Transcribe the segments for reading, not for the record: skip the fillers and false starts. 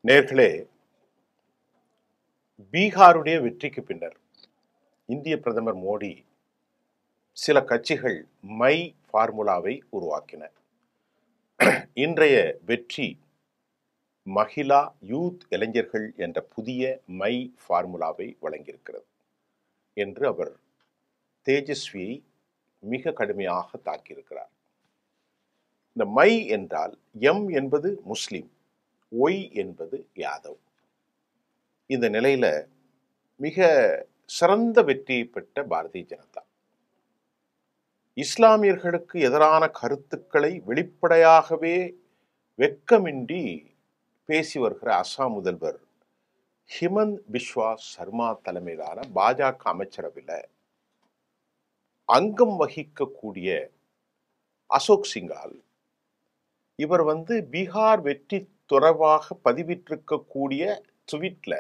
நேர்களே, பீகாருடைய வெற்றிக்கு பின்னர் இந்திய பிரதமர் மோடி சில கட்சிகள் மை ஃபார்முலாவை உருவாக்கின. இன்றைய வெற்றி மகிழா யூத் இளைஞர்கள் என்ற புதிய மை ஃபார்முலாவை வழங்கியிருக்கிறது என்று அவர் தேஜஸ்வியை மிக கடுமையாக தாக்கியிருக்கிறார். இந்த மை என்றால் எம் என்பது முஸ்லிம், ஒய் என்பது யாதவ். இந்த நிலையில மிக சிறந்த வெற்றியை பெற்ற பாரதிய ஜனதா இஸ்லாமியர்களுக்கு எதிரான கருத்துக்களை வெளிப்படையாகவே வெட்கமின்றி பேசி வருகிற அசாம் முதல்வர் ஹிமந்த் பிஸ்வா சர்மா தலைமையிலான பாஜக அமைச்சரவையில் அங்கம் வகிக்கக்கூடிய அசோக் சிங்கால் இவர் பீகார் வெற்றி தொடர்பாக பதிவிட்டிருக்கக்கூடிய ட்வீட்ல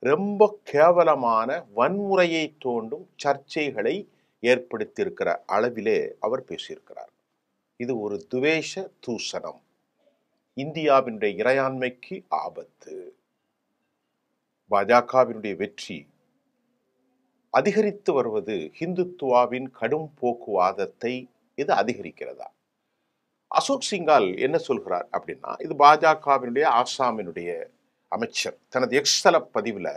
ரொம்ப கேவலமான வன்முறையை தோண்டும் சர்ச்சைகளை ஏற்படுத்தியிருக்கிற அளவிலே அவர் பேசியிருக்கிறார். இது ஒரு துவேஷ தூஷணம், இந்தியாவினுடைய இறையாண்மைக்கு ஆபத்து. பாஜகவினுடைய வெற்றி அதிகரித்து வருவது ஹிந்துத்துவாவின் கடும் போக்குவாதத்தை இது அதிகரிக்கிறதா? அசோக் சிங்கால் என்ன சொல்கிறார் அப்படின்னா, இது பாஜகவினுடைய ஆசாமினுடைய அமைச்சர் தனது எக்ஸ்தல பதிவில்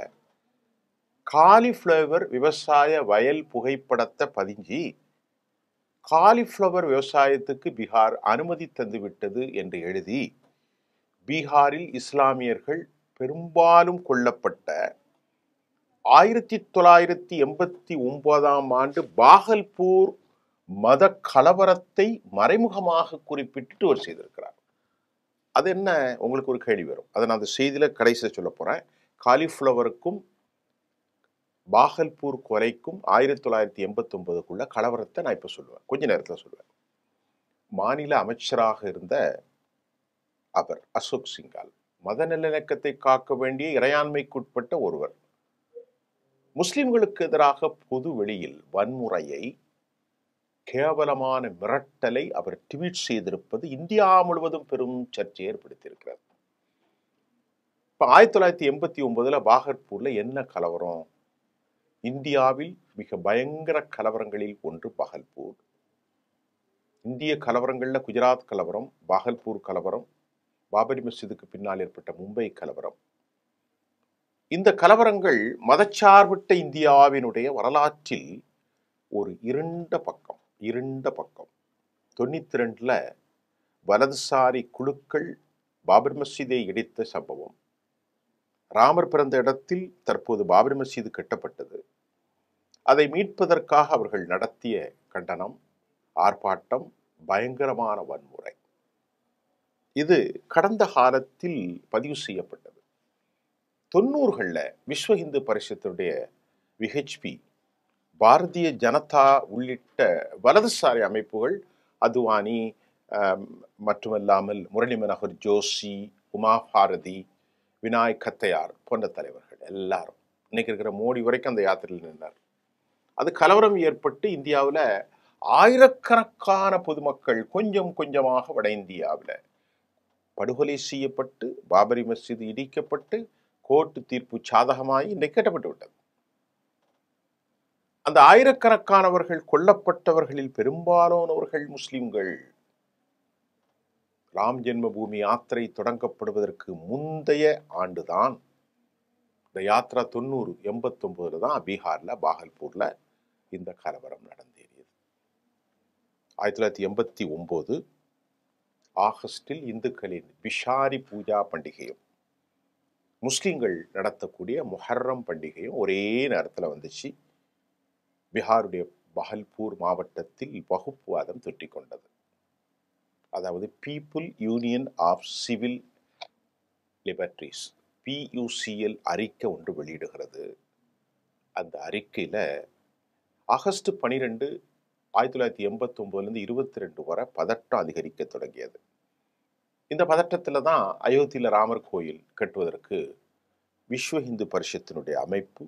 காலிஃப்ளவர் விவசாய வயல் புகைப்படத்தை பதிஞ்சு காலிஃப்ளவர் விவசாயத்துக்கு பீகார் அனுமதி தந்துவிட்டது என்று எழுதி, பீகாரில் இஸ்லாமியர்கள் பெரும்பாலும் கொல்லப்பட்ட 1989 பாகல்பூர் மத கலவரத்தை மறைமுகமாக குறிப்பிட்டு அவர் செய்திருக்கிறார். அது என்ன, உங்களுக்கு ஒரு கேள்வி வரும். அதை நான் அந்த செய்தியில கடைசியில் சொல்ல போறேன். காலிஃப்ளவருக்கும் பாகல்பூர் கொலைக்கும் 1989 கலவரத்தை நான் இப்ப சொல்லுவேன், கொஞ்ச நேரத்தில் சொல்லுவேன். மாநில அமைச்சராக இருந்த அவர் அசோக் சிங்கால் மத நல்லிணக்கத்தை காக்க வேண்டிய இறையாண்மைக்குட்பட்ட ஒருவர் முஸ்லிம்களுக்கு எதிராக பொது வெளியில் வன்முறையை, கேவலமான மிரட்டலை அவர் ட்வீட் செய்திருப்பது இந்தியா முழுவதும் பெரும் சர்ச்சையை ஏற்படுத்தியிருக்கிறது. இப்ப 1989 பாகல்பூர்ல என்ன கலவரம்? இந்தியாவில் மிக பயங்கர கலவரங்களில் ஒன்று பாகல்பூர். இந்திய கலவரங்கள்ல குஜராத் கலவரம், பாகல்பூர் கலவரம், பாபரி மஸ்ஜிதுக்கு பின்னால் ஏற்பட்ட மும்பை கலவரம். இந்த கலவரங்கள் மதச்சார்பற்ற இந்தியாவினுடைய வரலாற்றில் ஒரு இருண்ட பக்கம். 92 வலதுசாரி குழுக்கள் பாபரி மஸ்ஜிதை இடித்த சம்பவம், ராமர் பிறந்த இடத்தில் தற்போது பாபரி மஸ்ஜிது கட்டப்பட்டது, அதை மீட்பதற்காக அவர்கள் நடத்திய கண்டனம், ஆர்ப்பாட்டம், பயங்கரமான வன்முறை, இது கடந்த காலத்தில் பதிவு செய்யப்பட்டது. 90களில் விஸ்வ இந்து பரிஷத்துடைய விஹெச்பி, பாரதிய ஜனதா உள்ளிட்ட வலதுசாரி அமைப்புகள், அத்வானி மட்டுமல்லாமல் முரளி மனோகர் ஜோஷி, உமா பாரதி, வினாய் கத்தையார் போன்ற தலைவர்கள் எல்லாரும் இன்னைக்கு இருக்கிற மோடி வரைக்கும் அந்த யாத்திரையில் நின்றார். அது கலவரம் ஏற்பட்டு இந்தியாவில் ஆயிரக்கணக்கான பொதுமக்கள் கொஞ்சம் கொஞ்சமாக வட இந்தியாவில் படுகொலை செய்யப்பட்டு, பாபரி மஸ்ஜித் இடிக்கப்பட்டு, கோர்ட்டு தீர்ப்பு சாதகமாகி இன்றைக்கு கட்டப்பட்டு விட்டது. அந்த ஆயிரக்கணக்கானவர்கள் கொல்லப்பட்டவர்களில் பெரும்பாலானவர்கள் முஸ்லிம்கள். ராம் ஜென்ம பூமி யாத்திரை தொடங்கப்படுவதற்கு முந்தைய ஆண்டுதான் இந்த யாத்ரா 89 தான் பீகார்ல பாகல்பூர்ல இந்த கலவரம் நடந்தேறியது. 1989 ஆகஸ்டில் இந்துக்களின் பிஷாரி பூஜா பண்டிகையும் முஸ்லிம்கள் நடத்தக்கூடிய முஹர்ரம் பண்டிகையும் ஒரே நேரத்தில் வந்துச்சு. பீகாருடைய பாகல்பூர் மாவட்டத்தில் வகுப்புவாதம் தொற்றிக் கொண்டது. அதாவது people union of civil liberties, PUCL அறிக்கை ஒன்று வெளியிடுகிறது. அந்த அறிக்கையில ஆகஸ்ட் 12, 1989 22 வரை பதட்டம் அதிகரிக்க தொடங்கியது. இந்த பதட்டத்துல தான் அயோத்தியில ராமர் கோயில் கட்டுவதற்கு விஸ்வ இந்து பரிஷத்தினுடைய அமைப்பு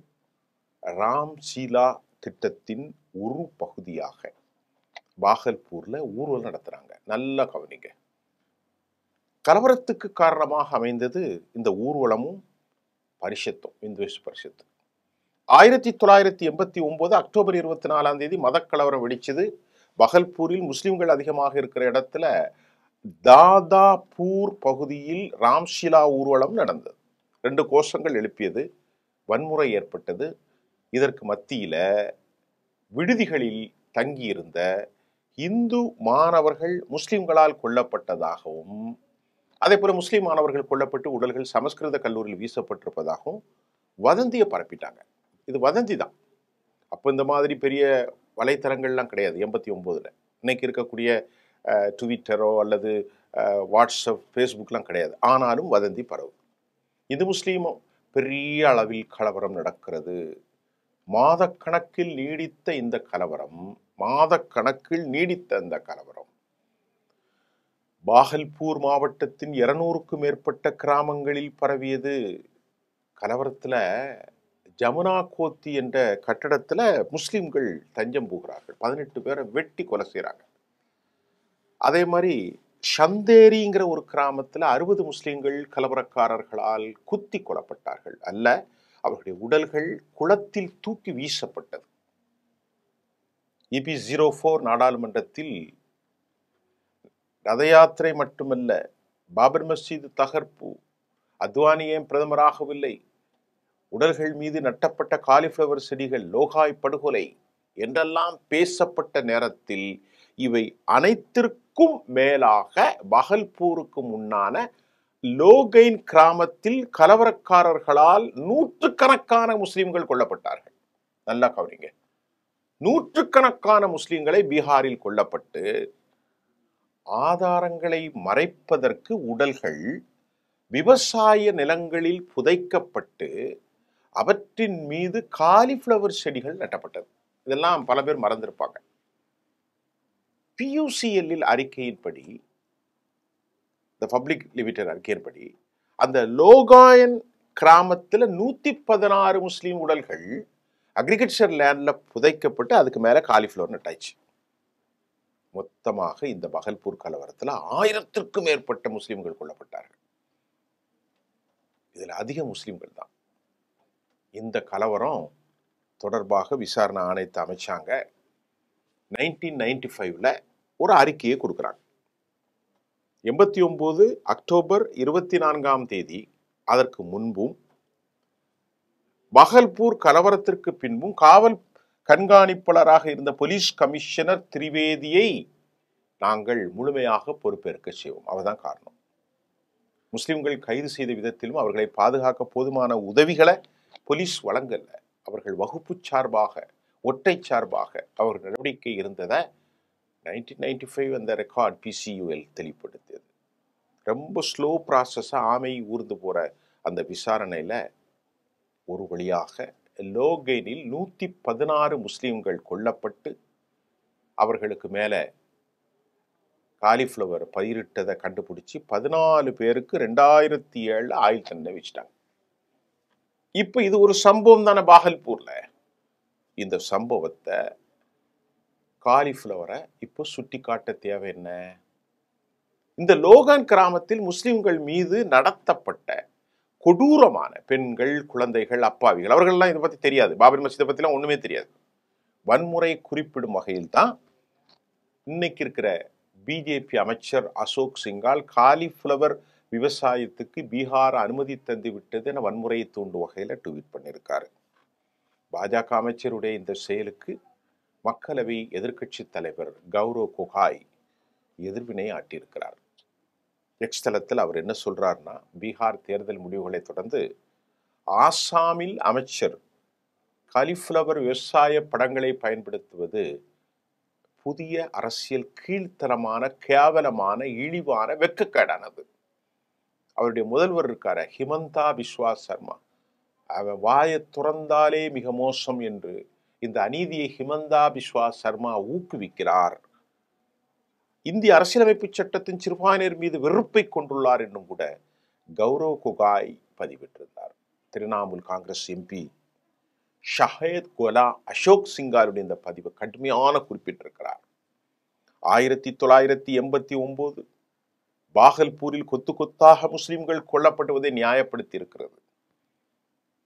ராம் சீலா திட்டத்தின் ஒரு பகுதியாக பாகல்பூர்ல ஊர்வலம் நடத்துறாங்க. நல்லா கவனிங்க. கலவரத்துக்கு காரணமாக அமைந்தது இந்த ஊர்வலமும் பரிஷத்தும், இந்துஸ் பரிஷத்து. 1989 அக்டோபர் 24 மதக்கலவரம் வெடிச்சது. பகல்பூரில் முஸ்லிம்கள் அதிகமாக இருக்கிற இடத்துல தாதாபூர் பகுதியில் ராம்ஷிலா ஊர்வலம் நடந்தது. 2 கோஷங்கள் எழுப்பியது, வன்முறை ஏற்பட்டது. இதற்கு மத்தியில விடுதிகளில் தங்கியிருந்த இந்து மாணவர்கள் முஸ்லிம்களால் கொல்லப்பட்டதாகவும், அதே போல முஸ்லிம் மாணவர்கள் கொல்லப்பட்டு உடல்கள் சமஸ்கிருத கல்லூரியில் வீசப்பட்டிருப்பதாகவும் வதந்தியை பரப்பிட்டாங்க. இது வதந்தி தான். அப்போ இந்த மாதிரி பெரிய வலைத்தளங்கள்லாம் கிடையாது 89. இன்னைக்கு இருக்கக்கூடிய ட்விட்டரோ அல்லது வாட்ஸ்அப், ஃபேஸ்புக்லாம் கிடையாது. ஆனாலும் வதந்தி பரவும். இந்து முஸ்லீமும் பெரிய அளவில் கலவரம் நடக்கிறது. மாதக்கணக்கில் நீடித்த இந்த கலவரம் பாகல்பூர் மாவட்டத்தின் 200க்கும் மேற்பட்ட கிராமங்களில் பரவியது. கலவரத்தில் ஜமுனா கோத்தி என்ற கட்டடத்துல முஸ்லிம்கள் தஞ்சம் புகிறார்கள். 18 பேரை வெட்டி கொலை செய்யறாங்க. அதே மாதிரி ஷந்தேரிங்கிற ஒரு கிராமத்துல 60 முஸ்லிம்கள் கலவரக்காரர்களால் குத்தி கொல்லப்பட்டார்கள். அல்ல, அவர்களுடைய உடல்கள் குளத்தில் தூக்கி வீசப்பட்டது. EP04 நாடாளுமன்றத்தில் ரத யாத்திரை மட்டுமல்ல, பாபர் மஸ்ஜித் தகர்ப்பு, அத்வானி ஏன் பிரதமராகவில்லை, உடல்கள் மீது நட்டப்பட்ட காலிஃப்ளவர் செடிகள், லோகாய் படுகொலை என்றெல்லாம் பேசப்பட்ட நேரத்தில் இவை அனைத்திற்கும் மேலாக பகல்பூருக்கு முன்னான லோகைன் கிராமத்தில் கலவரக்காரர்களால் நூற்றுக்கணக்கான முஸ்லிம்கள் கொல்லப்பட்டார்கள். நல்லா கவனிங்க, நூற்றுக்கணக்கான முஸ்லிம்களை பீகாரில் கொல்லப்பட்டு ஆதாரங்களை மறைப்பதற்கு உடல்கள் விவசாய நிலங்களில் புதைக்கப்பட்டு அவற்றின் மீது காலிஃப்ளவர் செடிகள் நட்டப்பட்டது. இதெல்லாம் பல பேர் மறந்திருப்பாங்க. PUCL அறிக்கையின்படி, இந்த பப்ளிக் லிமிடெட் அறிக்கையின்படி, அந்த லோகாயன் கிராமத்தில் 116 முஸ்லீம் உடல்கள் அக்ரிகல்ச்சர் லேண்ட்ல புதைக்கப்பட்டு அதுக்கு மேல காலிஃப்ளவர் நட்டாச்சு. மொத்தமாக இந்த பகல்பூர் கலவரத்தில் 1000க்கும் மேற்பட்ட முஸ்லிம்கள் கொல்லப்பட்டார்கள். இதுல அதிக முஸ்லிம்கள் தான். இந்த கலவரம் தொடர்பாக விசாரணை ஆணையத்தை அமைச்சாங்க. 1995ல ஒரு அறிக்கையை கொடுக்குறாங்க. 89 அக்டோபர் 24 அதற்கு முன்பும் பகல்பூர் கலவரத்திற்கு பின்பும் காவல் கண்காணிப்பாளராக இருந்த போலீஸ் கமிஷனர் திரிவேதியை நாங்கள் முழுமையாக பொறுப்பேற்க செய்வோம். அவர்தான் காரணம். முஸ்லிம்கள் கைது செய்த விதத்திலும் அவர்களை பாதுகாக்க போதுமான உதவிகளை போலீஸ் வழங்கல. அவர்கள் வகுப்பு சார்பாக, ஒற்றை சார்பாக அவர் நடவடிக்கை இருந்ததை 1995 அந்த ரெக்கார்ட் PCUL தெளிவுபடுத்தியது. ரொம்ப ஸ்லோ ப்ராசஸா ஆமை ஊர்ந்து போற அந்த விசாரணையில ஒரு வழியாக லோகைனில் 116 முஸ்லிம்கள் கொல்லப்பட்டு அவர்களுக்கு மேல காலிஃப்ளவர் பயிரிட்டதை கண்டுபிடிச்சு 14 பேருக்கு 2007 ஆயுள் தண்டனை வச்சுட்டாங்க. இப்ப இது ஒரு சம்பவம் தானே பாகல்பூர்ல. இந்த சம்பவத்தை, காலிஃப்ளவரை இப்போ சுட்டி காட்ட தேவை என்ன? இந்த லோகான் கிராமத்தில் முஸ்லிம்கள் மீது நடத்தப்பட்ட கொடூரமான பெண்கள், குழந்தைகள், அப்பாவிகள், அவர்கள்லாம் இதை பத்தி தெரியாது. பாபர் மஸ்ஜிதை பத்திலாம் ஒண்ணுமே தெரியாது. வன்முறை குறிப்பிடும் வகையில் தான் இன்னைக்கு இருக்கிற பிஜேபி அமைச்சர் அசோக் சிங்கால் காலிஃப்ளவர் விவசாயத்துக்கு பீகார் அனுமதி தந்து விட்டது என வன்முறையை தூண்டும் வகையில் ட்வீட் பண்ணியிருக்காரு. பாஜக அமைச்சருடைய இந்த செயலுக்கு மக்களவை எதிர்க்கட்சி தலைவர் கௌரவ் கோகாய் எதிர்வினை ஆட்டியிருக்கிறார். எக்ஸ் தளத்தில் அவர் என்ன சொல்றாருன்னா, பீகார் தேர்தல் முடிவுகளை தொடர்ந்து ஆசாமில் அமைச்சர் காலிஃப்ளவர் விவசாய படங்களை பயன்படுத்துவது புதிய அரசியல் கீழ்த்தரமான, கேவலமான, இழிவான, வெட்கக்கேடானது. அவருடைய முதல்வர் இருக்கார ஹிமந்தா பிஸ்வா சர்மா, அவன் வாயை துறந்தாலே மிக மோசம் என்று இந்த அநீதியை ஹிமந்தா பிஸ்வா சர்மா ஊக்குவிக்கிறார். இந்திய அரசியலமைப்பு சட்டத்தின் சிறுபான்மையினர் மீது வெறுப்பை கொண்டுள்ளார் என்றும் கூட கௌரவ் கோகாய் பதிவிட்டிருந்தார். திரிணாமுல் காங்கிரஸ் MP ஷஹேத் கோலா அசோக் சிங்காருடைய இந்த பதிவு கடுமையான குறிப்பிட்டிருக்கிறார். 1989 பாகல்பூரில் கொத்து கொத்தாக முஸ்லிம்கள் கொல்லப்படுவதை நியாயப்படுத்தி இருக்கிறது.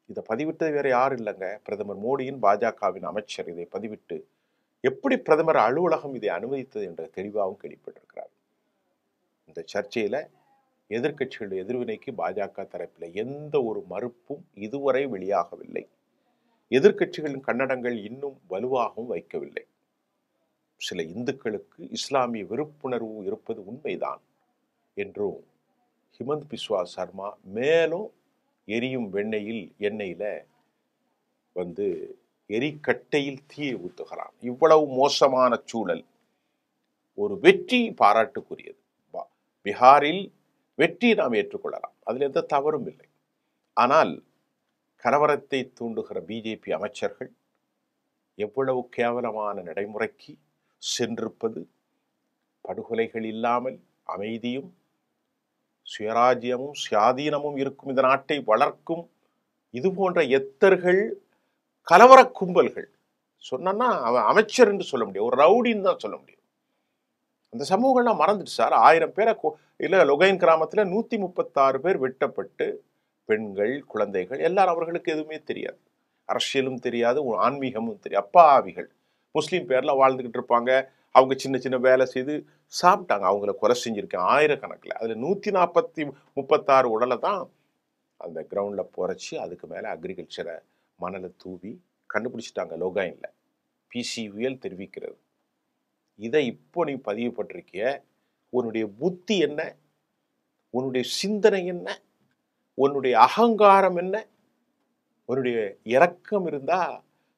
இதை பதிவிட்டது வேற யாரும் இல்லைங்க, பிரதமர் மோடியின் பாஜகவின் அமைச்சர் இதை பதிவிட்டு எப்படி பிரதமர் அலுவலகம் இதை அனுமதித்தது என்ற தெளிவாகவும் கேள்விப்பட்டிருக்கிறார். இந்த சர்ச்சையில எதிர்க்கட்சிகளுடைய எதிர்வினைக்கு பாஜக தரப்பில் எந்த ஒரு மறுப்பும் இதுவரை வெளியாகவில்லை. எதிர்க்கட்சிகளின் கன்னடங்கள் இன்னும் வலுவாகவும் வைக்கவில்லை. சில இந்துக்களுக்கு இஸ்லாமிய வெறுப்புணர்வு இருப்பது உண்மைதான் என்றும் ஹிமந்த் பிஸ்வா சர்மா மேலும் எரியும் எண்ணெயில எரிக்கட்டையில் தீயை ஊத்துகிறான். இவ்வளவு மோசமான சூழல். ஒரு வெற்றி பாராட்டுக்குரியது. பீகாரில் வெற்றி நாம் ஏற்றுக்கொள்ளலாம், அதில் எந்த தவறும் இல்லை. ஆனால் கலவரத்தை தூண்டுகிற பிஜேபி அமைச்சர்கள் எவ்வளவு கேவலமான நடைமுறைக்கு சென்றிருப்பது. படுகொலைகள் இல்லாமல் அமைதியும் சுயராஜ்யமும் சுயாதீனமும் இருக்கும் இந்த நாட்டை வளர்க்கும் இது போன்ற எத்தர்கள் கலவர கும்பல்கள் சொன்னா அவன் அமைச்சர் என்று சொல்ல முடியும், ஒரு ரவுடின்னு தான் சொல்ல முடியும். அந்த சமூகம்லாம் மறந்துட்டு சார். 1000 பேரை இல்ல லொகைன் கிராமத்துல 136 பேர் வெட்டப்பட்டு பெண்கள் குழந்தைகள் எல்லாரும், அவர்களுக்கு எதுவுமே தெரியாது, அரசியலும் தெரியாது, ஆன்மீகமும் தெரியாது. அப்பாவிகள் முஸ்லீம் பேர்ல வாழ்ந்துகிட்டு இருப்பாங்க. அவங்க சின்ன சின்ன வேலை செய்து சாப்பிட்டாங்க. அவங்கள கொலை செஞ்சிருக்கேன் ஆயிரக்கணக்கில். அதுல 136 உடலை தான் அந்த கிரவுண்ட்ல புரைச்சி அதுக்கு மேல அக்ரிகல்ச்சரை மணலை தூவி கண்டுபிடிச்சிட்டாங்க லோகாயின்ல. பிசிவிஎல் தெரிவிக்கிறது. இதை இப்போ நீ பதிவு பட்டிருக்கிய. உன்னுடைய புத்தி என்ன, உன்னுடைய சிந்தனை என்ன, உன்னுடைய அகங்காரம் என்ன, உன்னுடைய இரக்கம் இருந்தா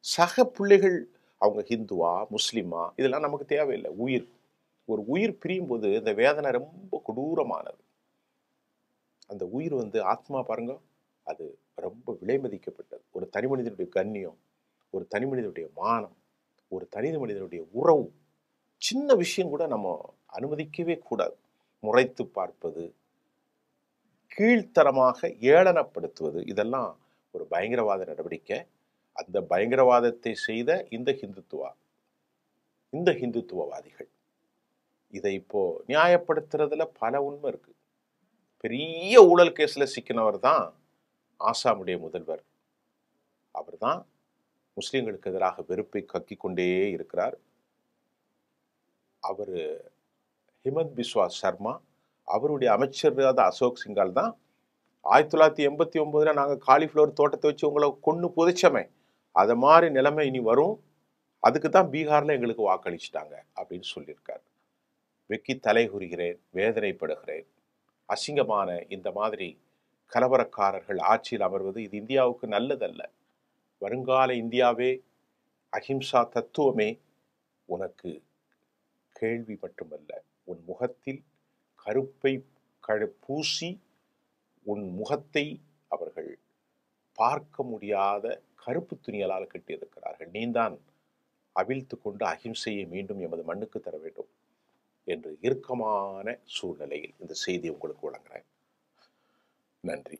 சக பிள்ளைகள் அவங்க ஹிந்துவா முஸ்லிமா இதெல்லாம் நமக்கு தேவையில்லை. ஒரு உயிர் பிரியும் போது இந்த வேதனை ரொம்ப கொடூரமானது. அந்த உயிர் ஆத்மா பாருங்க, அது ரொம்ப விலை மதிக்கப்பட்டது. ஒரு தனி மனிதனுடைய கண்ணியம், ஒரு தனி மனிதனுடைய மானம், ஒரு தனி மனிதனுடைய உறவு, சின்ன விஷயம் கூட நம்ம அனுமதிக்கவே கூடாது. முறைத்து பார்ப்பது, கீழ்த்தரமாக ஏளனப்படுத்துவது, இதெல்லாம் ஒரு பயங்கரவாத நடவடிக்கை. அந்த பயங்கரவாதத்தை செய்த இந்த ஹிந்துத்துவவாதிகள் இதை இப்போ நியாயப்படுத்துறதுல பல உண்மை இருக்கு. பெரிய ஊழல் கேஸ்ல சிக்கினவர் தான் ஆசாமுடைய முதல்வர். அவர் தான் முஸ்லிம்களுக்கு எதிராக வெறுப்பை கக்கி கொண்டே இருக்கிறார். அவரு ஹிமந்த் பிஸ்வா சர்மா, அவருடைய அமைச்சர் அசோக் சிங்கால் தான் 1989 நாங்கள் காலிஃப்ளவர் தோட்டத்தை வச்சு உங்களை கொண்டு புதைச்சமே, அதை மாதிரி நிலைமை இனி வரும், அதுக்கு தான் பீகார்ல எங்களுக்கு வாக்களிச்சிட்டாங்க அப்படின்னு சொல்லியிருக்காரு. வெக்கி தலைகுறுகிறேன், வேதனைப்படுகிறேன். அசிங்கமான இந்த மாதிரி கலவரக்காரர்கள் ஆட்சியில் அமர்வது இது இந்தியாவுக்கு நல்லதல்ல. வருங்கால இந்தியாவே, அஹிம்சா தத்துவமே உனக்கு கேள்வி மட்டுமல்ல, உன் முகத்தில் கருப்பை பூசி உன் முகத்தை அவர்கள் பார்க்க முடியாத கருப்பு துணியலால் கட்டியிருக்கிறார்கள். நீதான் அவிழ்த்து கொண்டு அஹிம்சையை மீண்டும் எமது மண்ணுக்கு தர வேண்டும் என்று இறுக்கமான சூழ்நிலையில் இந்த செய்தி உங்களுக்கு வழங்குகிறேன். நன்றி.